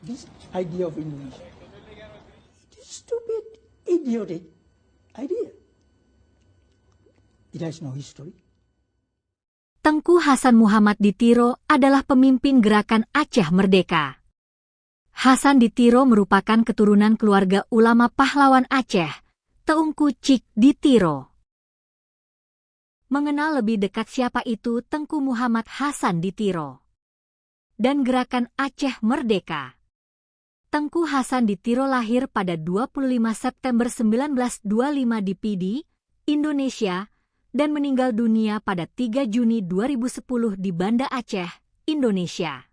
this idea of Indonesia. It is stupid, idiotic idea. It has no history. Tengku Hasan Muhammad Ditiro adalah pemimpin gerakan Aceh Merdeka. Hasan Ditiro merupakan keturunan keluarga ulama pahlawan Aceh, Teungku Cik Ditiro. Mengenal lebih dekat siapa itu Tengku Muhammad Hasan Ditiro dan gerakan Aceh Merdeka. Tengku Hasan Ditiro lahir pada 25 September 1925 di Pidi, Indonesia, dan meninggal dunia pada 3 Juni 2010 di Banda Aceh, Indonesia.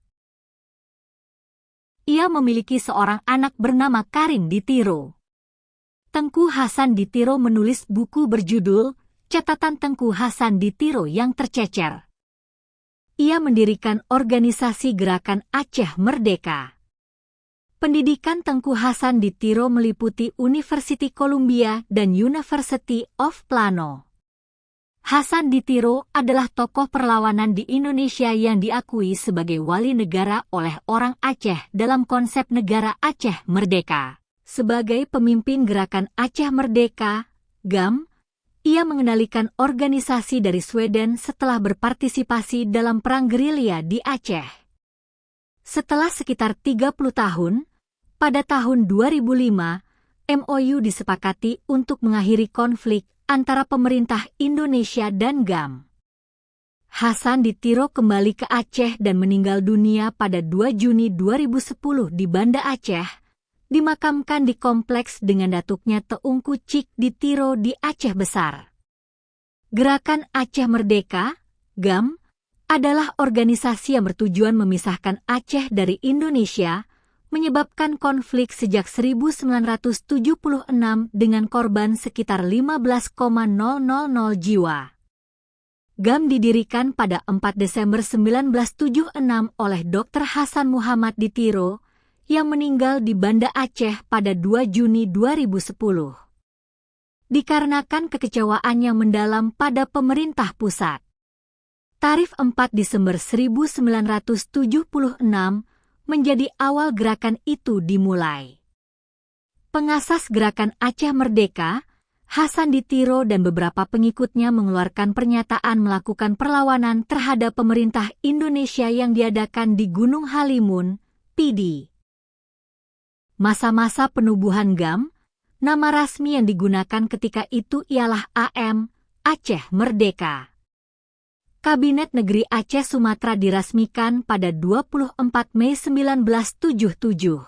Ia memiliki seorang anak bernama Karin Ditiro. Tengku Hasan Ditiro menulis buku berjudul Catatan Tengku Hasan Ditiro yang Tercecer. Ia mendirikan organisasi Gerakan Aceh Merdeka. Pendidikan Tengku Hasan Ditiro meliputi University Columbia dan University of Plano. Hasan Ditiro adalah tokoh perlawanan di Indonesia yang diakui sebagai wali negara oleh orang Aceh dalam konsep negara Aceh Merdeka. Sebagai pemimpin gerakan Aceh Merdeka, GAM, ia mengendalikan organisasi dari Sweden setelah berpartisipasi dalam perang gerilya di Aceh. Setelah sekitar 30 tahun, pada tahun 2005, MOU disepakati untuk mengakhiri konflik antara pemerintah Indonesia dan GAM. Hasan Ditiro kembali ke Aceh dan meninggal dunia pada 2 Juni 2010 di Banda Aceh, dimakamkan di kompleks dengan datuknya Teungku Cik Ditiro di Aceh Besar. Gerakan Aceh Merdeka, GAM, adalah organisasi yang bertujuan memisahkan Aceh dari Indonesia, menyebabkan konflik sejak 1976 dengan korban sekitar 15,000 jiwa. GAM didirikan pada 4 Desember 1976 oleh Dr. Hasan Muhammad Ditiro yang meninggal di Banda Aceh pada 2 Juni 2010. Dikarenakan kekecewaan yang mendalam pada pemerintah pusat. Tarif 4 Desember 1976 menjadi awal gerakan itu dimulai. Pengasas gerakan Aceh Merdeka, Hasan Ditiro dan beberapa pengikutnya mengeluarkan pernyataan melakukan perlawanan terhadap pemerintah Indonesia yang diadakan di Gunung Halimun, Pidi. Masa-masa penubuhan GAM, nama rasmi yang digunakan ketika itu ialah AM, Aceh Merdeka. Kabinet Negeri Aceh Sumatera dirasmikan pada 24 Mei 1977.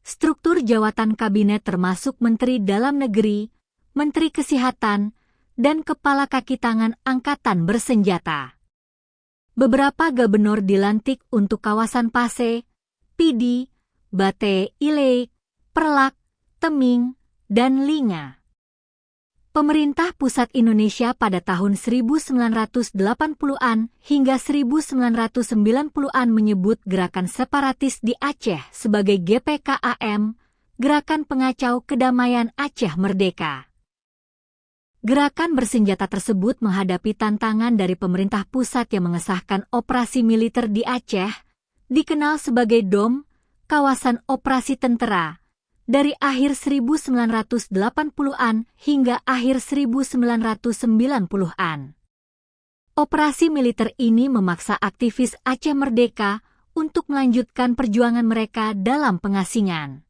Struktur jawatan kabinet termasuk Menteri Dalam Negeri, Menteri Kesehatan, dan Kepala Kaki Tangan Angkatan Bersenjata. Beberapa gubernur dilantik untuk kawasan Pase, Pidi, Bate Ile, Perlak, Teming, dan Linga. Pemerintah pusat Indonesia pada tahun 1980-an hingga 1990-an menyebut gerakan separatis di Aceh sebagai GPKAM, Gerakan Pengacau Kedamaian Aceh Merdeka. Gerakan bersenjata tersebut menghadapi tantangan dari pemerintah pusat yang mengesahkan operasi militer di Aceh, dikenal sebagai DOM, Kawasan Operasi Tentera, dari akhir 1980-an hingga akhir 1990-an. Operasi militer ini memaksa aktivis Aceh Merdeka untuk melanjutkan perjuangan mereka dalam pengasingan.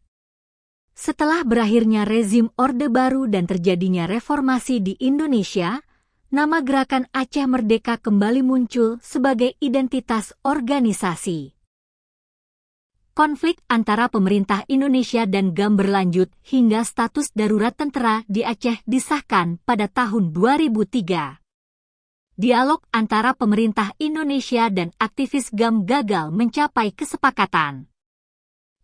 Setelah berakhirnya rezim Orde Baru dan terjadinya reformasi di Indonesia, nama Gerakan Aceh Merdeka kembali muncul sebagai identitas organisasi. Konflik antara pemerintah Indonesia dan GAM berlanjut hingga status darurat tentara di Aceh disahkan pada tahun 2003. Dialog antara pemerintah Indonesia dan aktivis GAM gagal mencapai kesepakatan.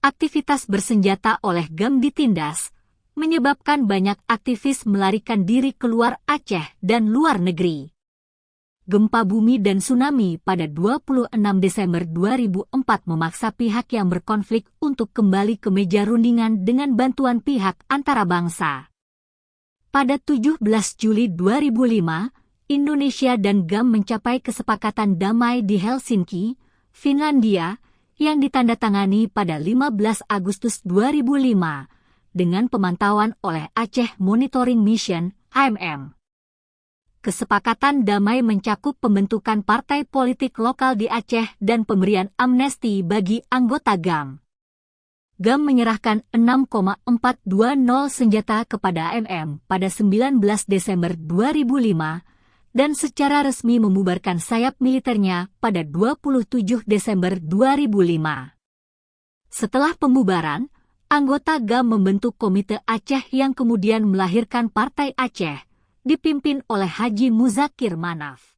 Aktivitas bersenjata oleh GAM ditindas, menyebabkan banyak aktivis melarikan diri keluar Aceh dan luar negeri. Gempa bumi dan tsunami pada 26 Desember 2004 memaksa pihak yang berkonflik untuk kembali ke meja rundingan dengan bantuan pihak antarabangsa. Pada 17 Juli 2005, Indonesia dan GAM mencapai kesepakatan damai di Helsinki, Finlandia, yang ditandatangani pada 15 Agustus 2005 dengan pemantauan oleh Aceh Monitoring Mission (AMM). Kesepakatan damai mencakup pembentukan partai politik lokal di Aceh dan pemberian amnesti bagi anggota GAM. GAM menyerahkan 6,420 senjata kepada AMM pada 19 Desember 2005 dan secara resmi membubarkan sayap militernya pada 27 Desember 2005. Setelah pembubaran, anggota GAM membentuk Komite Aceh yang kemudian melahirkan Partai Aceh, dipimpin oleh Haji Muzakir Manaf.